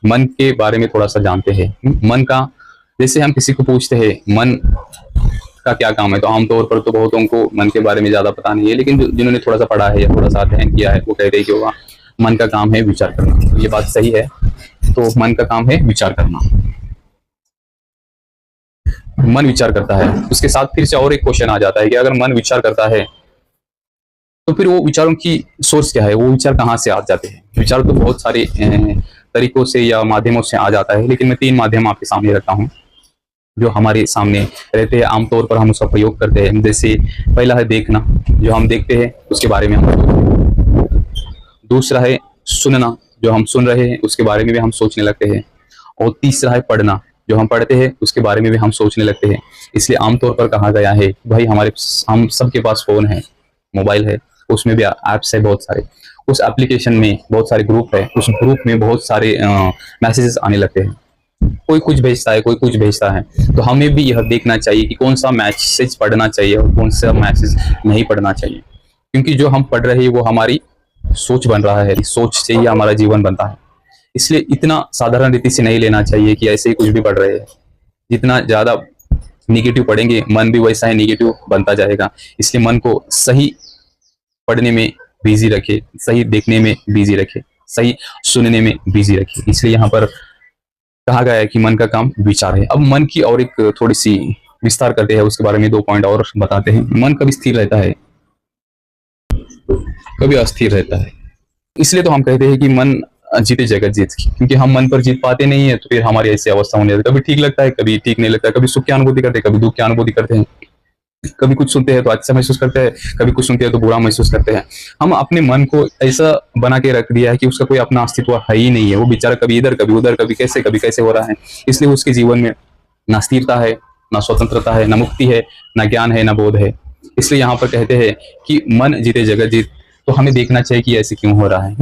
मन के बारे में थोड़ा सा जानते हैं। मन का, जैसे हम किसी को पूछते हैं मन का क्या काम है, तो आमतौर पर तो बहुतों को मन के बारे में ज्यादा पता नहीं है, लेकिन जिन्होंने थोड़ा सा पढ़ा है या थोड़ा सा अध्ययन किया है वो कहते हैं कि वो मन का काम है विचार करना। तो ये बात सही है। तो मन का काम है विचार करना, मन विचार करता है। उसके साथ फिर से और एक क्वेश्चन आ जाता है कि अगर मन विचार करता है तो फिर वो विचारों की सोर्स क्या है, वो विचार कहाँ से आ जाते हैं। विचार तो बहुत सारे तरीकों से या माध्यमों से आ जाता है, लेकिन मैं 3 माध्यम आपके सामने रखता हूँ जो हमारे सामने रहते हैं, आमतौर पर हम उसका प्रयोग करते हैं। जैसे पहला है देखना, जो हम देखते हैं उसके बारे में हम सोचते हैं। दूसरा है सुनना, जो हम सुन रहे हैं उसके बारे में भी हम सोचने लगते हैं। और तीसरा है पढ़ना, जो हम पढ़ते हैं उसके बारे में भी हम सोचने लगते हैं। इसलिए आमतौर पर कहा गया है भाई हम सबके पास फोन है, मोबाइल है, उसमें भी ऐप्स है बहुत सारे, उस एप्लीकेशन में बहुत सारे ग्रुप है, उस ग्रुप में बहुत सारे मैसेजेस आने लगते हैं। कोई कुछ भेजता है, कोई कुछ भेजता है। तो हमें भी यह देखना चाहिए कि कौन सा मैसेज पढ़ना चाहिए और कौन सा मैसेज नहीं पढ़ना चाहिए, क्योंकि जो हम पढ़ रहे हैं वो हमारी सोच बन रहा है, सोच से ही हमारा जीवन बनता है। इसलिए इतना साधारण रीति से नहीं लेना चाहिए कि ऐसे ही कुछ भी पढ़ रहे हैं। जितना ज्यादा निगेटिव पढ़ेंगे मन भी वैसा ही निगेटिव बनता जाएगा। इसलिए मन को सही पढ़ने में बिजी रखे, सही देखने में बिजी रखे, सही सुनने में बिजी रखे। इसलिए यहाँ पर कहा गया है कि मन का काम विचार है। अब मन की और एक थोड़ी सी विस्तार करते हैं, उसके बारे में 2 पॉइंट और बताते हैं। मन कभी स्थिर रहता है, कभी अस्थिर रहता है। इसलिए तो हम कहते हैं कि मन जीते जगत जीत, क्योंकि हम मन पर जीत पाते नहीं है तो फिर हमारी ऐसी अवस्था होने लगती है। कभी ठीक लगता है, कभी ठीक नहीं लगता, कभी सुख की अनुभूति करते हैं, कभी दुख की अनुभूति करते हैं। कभी कुछ सुनते हैं तो अच्छा महसूस करते हैं, कभी कुछ सुनते हैं तो बुरा महसूस करते हैं। हम अपने मन को ऐसा बना के रख दिया है कि उसका कोई अपना अस्तित्व है ही नहीं है। वो बेचारा कभी इधर कभी उधर, कभी कैसे हो रहा है। इसलिए उसके जीवन में ना स्थिरता है, ना स्वतंत्रता है, ना मुक्ति है, ना ज्ञान है, ना बोध है। इसलिए यहाँ पर कहते हैं कि मन जीते जगत जीत। तो हमें देखना चाहिए कि ऐसे क्यों हो रहा है।